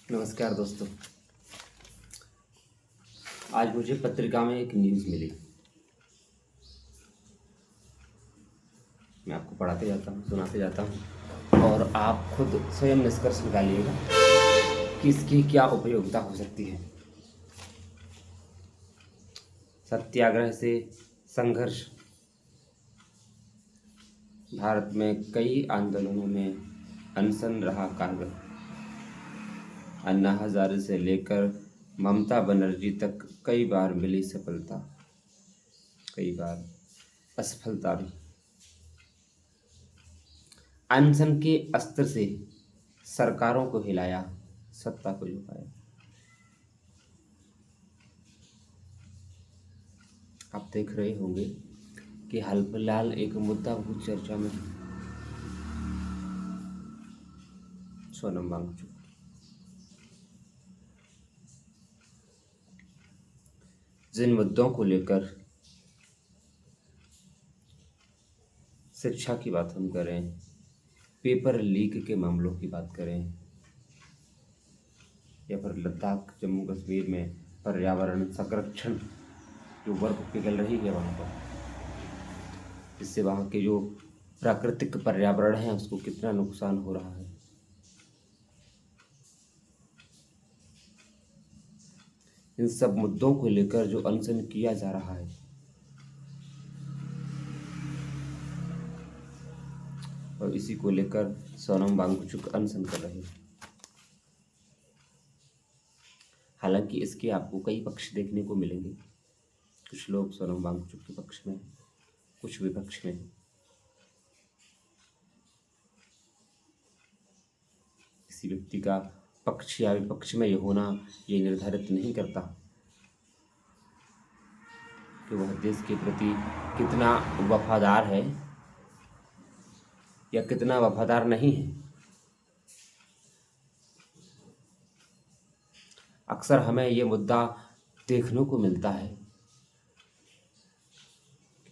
नमस्कार दोस्तों। आज मुझे पत्रिका में एक न्यूज़ मिली। मैं आपको पढ़ाते जाता हूँ, सुनाते जाता हूँ और आप खुद स्वयं निष्कर्ष निकालिएगा कि इसकी क्या उपयोगिता हो सकती है। सत्याग्रह से संघर्ष। भारत में कई आंदोलनों में अनशन रहा कारगर। अन्ना हजारे से लेकर ममता बनर्जी तक कई बार मिली सफलता, कई बार असफलता भी। अनशन के अस्त्र से सरकारों को हिलाया, सत्ता को झुकाया। आप देख रहे होंगे कि हाल फिलहाल एक मुद्दा बहुत चर्चा में है, सोनम वांगचुक। जिन मुद्दों को लेकर शिक्षा की बात हम करें, पेपर लीक के मामलों की बात करें, या फिर लद्दाख जम्मू कश्मीर में पर्यावरण संरक्षण जो बर्फ पिघल रही है वहाँ पर, इससे वहाँ के जो प्राकृतिक पर्यावरण है उसको कितना नुकसान हो रहा है। इन सब मुद्दों को लेकर जो अनशन किया जा रहा है, और इसी को लेकर सोनम वांगचुक अनशन कर रहे हैं। हालांकि इसके आपको कई पक्ष देखने को मिलेंगे। कुछ लोग सोनम वांगचुक के पक्ष में, कुछ विपक्ष में। किसी व्यक्ति का पक्ष या विपक्ष में ये होना ये निर्धारित नहीं करता कि वह देश के प्रति कितना वफादार है या कितना वफादार नहीं है। अक्सर हमें ये मुद्दा देखने को मिलता है,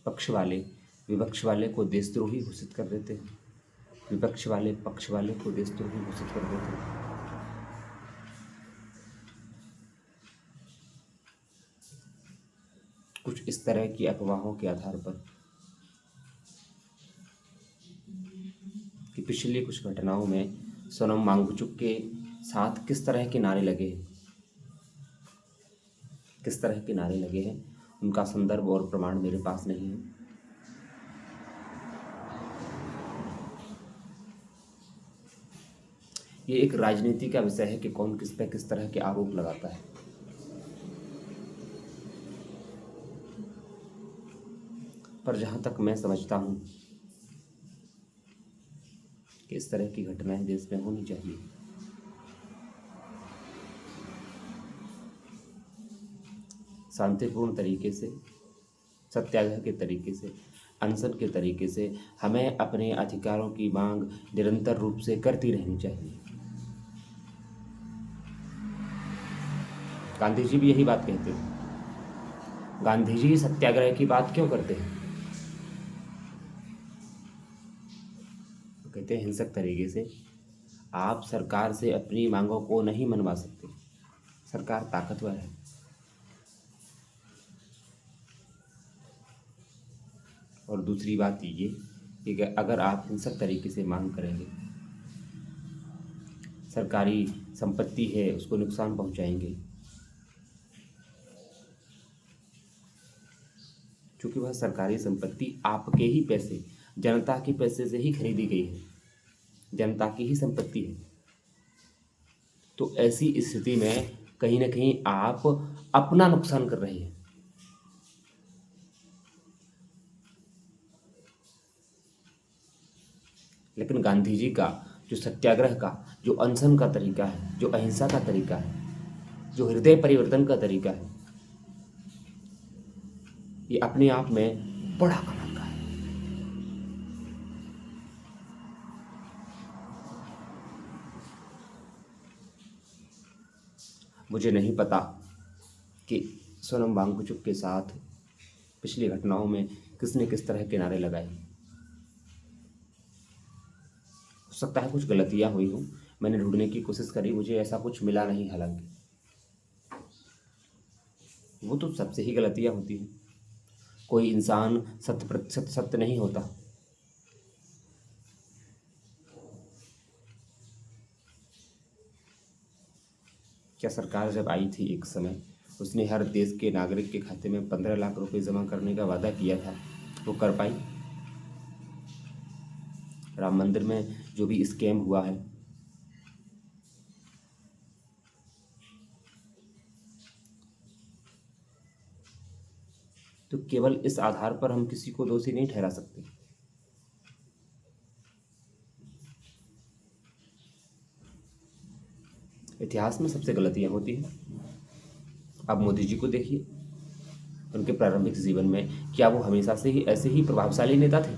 पक्ष वाले विपक्ष वाले को देशद्रोही घोषित कर देते हैं, विपक्ष वाले पक्ष वाले को देशद्रोही घोषित कर देते हैं। कुछ इस तरह की अफवाहों के आधार पर कि पिछली कुछ घटनाओं में सोनम वांगचुक के साथ किस तरह के नारे लगे हैं, किस तरह के नारे लगे हैं, उनका संदर्भ और प्रमाण मेरे पास नहीं है। ये एक राजनीति का विषय है कि कौन किस पे किस तरह के आरोप लगाता है। पर जहाँ तक मैं समझता हूँ कि इस तरह की घटनाएं देश में होनी चाहिए। शांतिपूर्ण तरीके से, सत्याग्रह के तरीके से, अनशन के तरीके से हमें अपने अधिकारों की मांग निरंतर रूप से करती रहनी चाहिए। गांधी जी भी यही बात कहते थे। गांधी जी सत्याग्रह की बात क्यों करते हैं? कहते हैं हिंसक तरीके से आप सरकार से अपनी मांगों को नहीं मनवा सकते। सरकार ताकतवर है। और दूसरी बात ये कि अगर आप हिंसक तरीके से मांग करेंगे, सरकारी संपत्ति है उसको नुकसान पहुंचाएंगे, क्योंकि वह सरकारी संपत्ति आपके ही पैसे, जनता के पैसे से ही खरीदी गई है, जनता की ही संपत्ति है। तो ऐसी स्थिति में कहीं ना कहीं आप अपना नुकसान कर रहे हैं। लेकिन गांधी जी का जो सत्याग्रह का, जो अनशन का तरीका है, जो अहिंसा का तरीका है, जो हृदय परिवर्तन का तरीका है, ये अपने आप में बड़ा कमाल का है। मुझे नहीं पता कि सोनम वांगचुक के साथ पिछली घटनाओं में किसने किस तरह के नारे लगाए। हो सकता है कुछ गलतियां हुई हों, मैंने ढूंढने की कोशिश करी, मुझे ऐसा कुछ मिला नहीं। हालांकि वो तो सबसे ही गलतियां होती हैं, कोई इंसान 100% सत्य नहीं होता। क्या सरकार जब आई थी एक समय, उसने हर देश के नागरिक के खाते में 15 लाख रुपए जमा करने का वादा किया था, वो कर पाई? राम मंदिर में जो भी स्कैम हुआ है, तो केवल इस आधार पर हम किसी को दोषी नहीं ठहरा सकते। इतिहास में सबसे गलतियां होती हैं। अब मोदी जी को देखिए, उनके प्रारंभिक जीवन में क्या वो हमेशा से ही ऐसे ही प्रभावशाली नेता थे?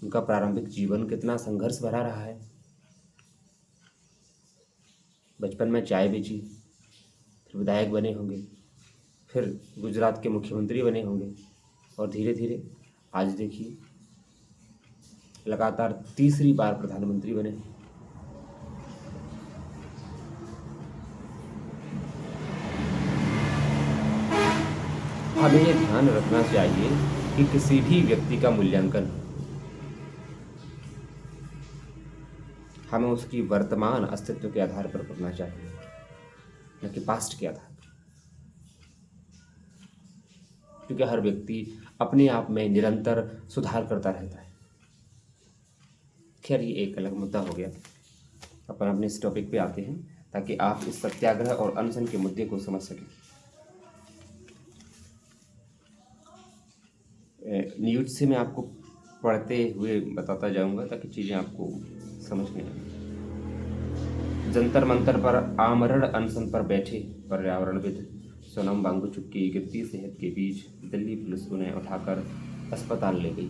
उनका प्रारंभिक जीवन कितना संघर्ष भरा रहा है। बचपन में चाय बेची, फिर विधायक बने होंगे, फिर गुजरात के मुख्यमंत्री बने होंगे, और धीरे धीरे आज देखिए लगातार तीसरी बार प्रधानमंत्री बने। हमें ये ध्यान रखना चाहिए कि किसी भी व्यक्ति का मूल्यांकन हमें उसकी वर्तमान अस्तित्व के आधार पर करना चाहिए, न कि पास्ट के आधार पर, क्योंकि हर व्यक्ति अपने आप में निरंतर सुधार करता रहता है। खैर, ये एक अलग मुद्दा हो गया। अपन अपने इस टॉपिक पे आते हैं ताकि आप इस सत्याग्रह और अनशन के मुद्दे को समझ सकें। न्यूज से मैं आपको पढ़ते हुए बताता जाऊंगा ताकि चीज़ें आपको समझ में आए। जंतर मंतर पर आमरण अनशन पर बैठे पर्यावरणविद सोनम वांगचुक की गिरती सेहत के बीच दिल्ली पुलिस उन्हें उठाकर अस्पताल ले गई।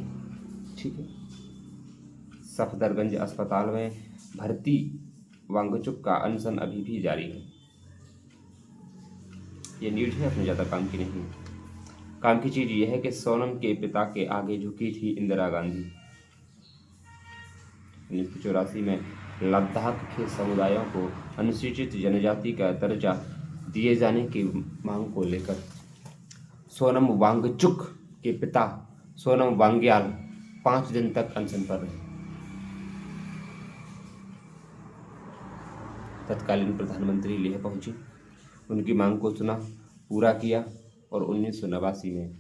ठीक है, सफदरगंज अस्पताल में भर्ती वांगचुक का अनशन अभी भी जारी है। ये न्यूज है, अपने ज़्यादा काम की नहीं है। काम की चीज़ ये है कि सोनम के पिता के आगे झुकी थी इंदिरा गांधी। 1984 में लद्दाख के समुदायों को अनुसूचित जनजाति का दर्जा दिए जाने की मांग को लेकर सोनम वांगचुक के पिता सोनम वांग्याल 5 दिन तक अनशन पर रहे। तत्कालीन प्रधानमंत्री लेह पहुंची, उनकी मांग को सुना, पूरा किया और 1989 में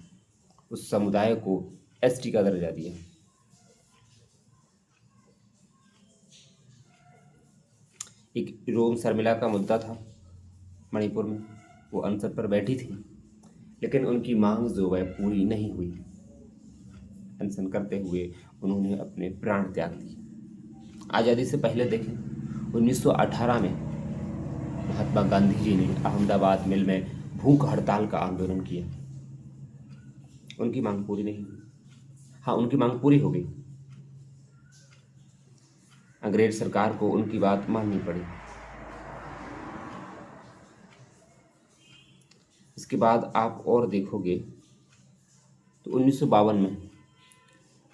उस समुदाय को एसटी का दर्जा दिया। एक रोम शर्मिला का मुद्दा था मणिपुर में, वो अनशन पर बैठी थी, लेकिन उनकी मांग जो है पूरी नहीं हुई। अनशन करते हुए उन्होंने अपने प्राण त्याग दिए। आज़ादी से पहले देखें, 1918 में महात्मा गांधी जी ने अहमदाबाद मिल में भूख हड़ताल का आंदोलन किया। उनकी मांग पूरी नहीं हुई। हाँ, उनकी मांग पूरी हो गई, अंग्रेज सरकार को उनकी बात माननी पड़ी। इसके बाद आप और देखोगे तो 1952 में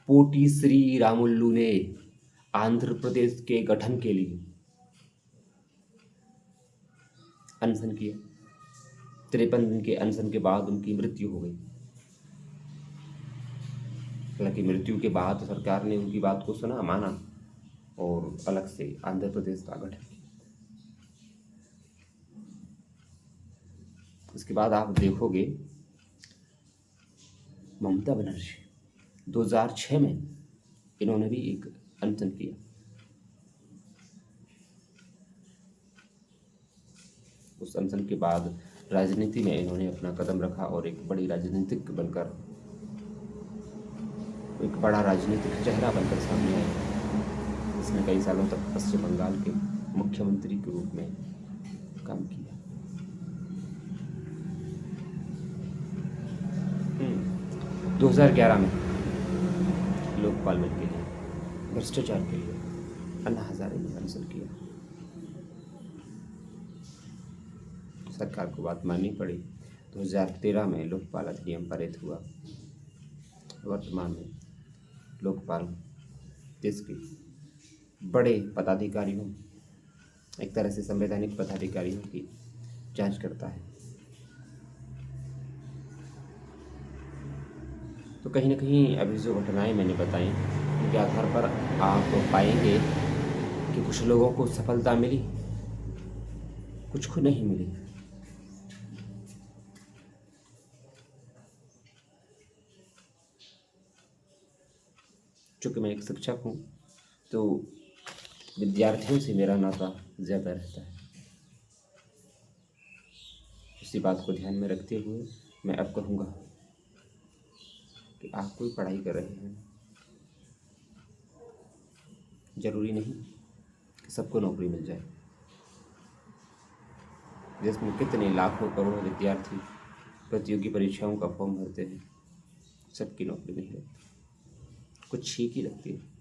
पोटी श्री रामुल्लू ने आंध्र प्रदेश के गठन के लिए अनशन किया। 53 दिन के अनशन के बाद उनकी मृत्यु हो गई। हालांकि मृत्यु के बाद सरकार ने उनकी बात को सुना, माना और अलग से आंध्र प्रदेश का गठन किया। इसके बाद आप देखोगे ममता बनर्जी 2006 में इन्होंने भी एक अनशन किया। उस अनशन के बाद राजनीति में इन्होंने अपना कदम रखा और एक बड़ी राजनीतिक बनकर, एक बड़ा राजनीतिक चेहरा बनकर सामने आया। इसने कई सालों तक पश्चिम बंगाल के मुख्यमंत्री के रूप में काम किया। 2011 में लोकपाल बिल के लिए, भ्रष्टाचार के लिए अन्ना हजारे ने अनशन किया। सरकार को बात माननी पड़ी। 2013 में लोकपाल अधिनियम पारित हुआ। वर्तमान में लोकपाल देश के बड़े पदाधिकारियों, एक तरह से संवैधानिक पदाधिकारियों की जांच करता है। तो कहीं ना कहीं अभी जो घटनाएं मैंने बताई उनके आधार पर आप पाएंगे कि कुछ लोगों को सफलता मिली, कुछ को नहीं मिली। चूँकि मैं एक शिक्षक हूँ तो विद्यार्थियों से मेरा नाता ज़्यादा रहता है। इसी बात को ध्यान में रखते हुए मैं अब कहूँगा कि आप कोई पढ़ाई कर रहे हैं, ज़रूरी नहीं कि सबको नौकरी मिल जाए। देश में कितने लाखों करोड़ों विद्यार्थी प्रतियोगी परीक्षाओं का फॉर्म भरते हैं, सबकी नौकरी नहीं लगती, कुछ ही की लगती है।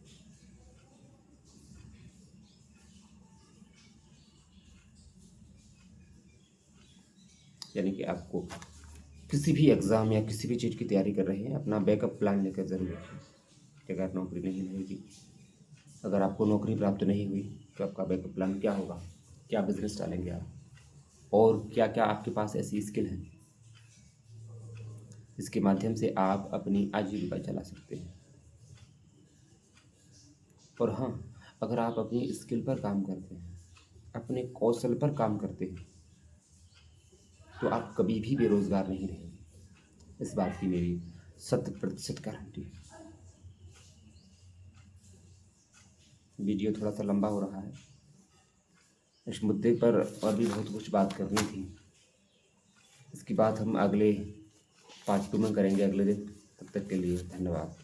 यानी कि आपको किसी भी एग्ज़ाम या किसी भी चीज़ की तैयारी कर रहे हैं, अपना बैकअप प्लान लेकर ज़रूर रखें कि अगर नौकरी नहीं मिलेगी, अगर आपको नौकरी प्राप्त नहीं हुई तो आपका बैकअप प्लान क्या होगा, क्या बिजनेस डालेंगे आप, और क्या क्या आपके पास ऐसी स्किल है जिसके माध्यम से आप अपनी आजीविका चला सकते हैं। और हाँ, अगर आप अपनी स्किल पर काम करते हैं, अपने कौशल पर काम करते हैं, तो आप कभी भी बेरोज़गार नहीं रहेंगे। इस बात की मेरी 100% गारंटी है। वीडियो थोड़ा सा लंबा हो रहा है, इस मुद्दे पर और भी बहुत कुछ बात करनी थी। इसकी बात हम अगले पार्ट 2 में करेंगे, अगले दिन। तब तक के लिए धन्यवाद।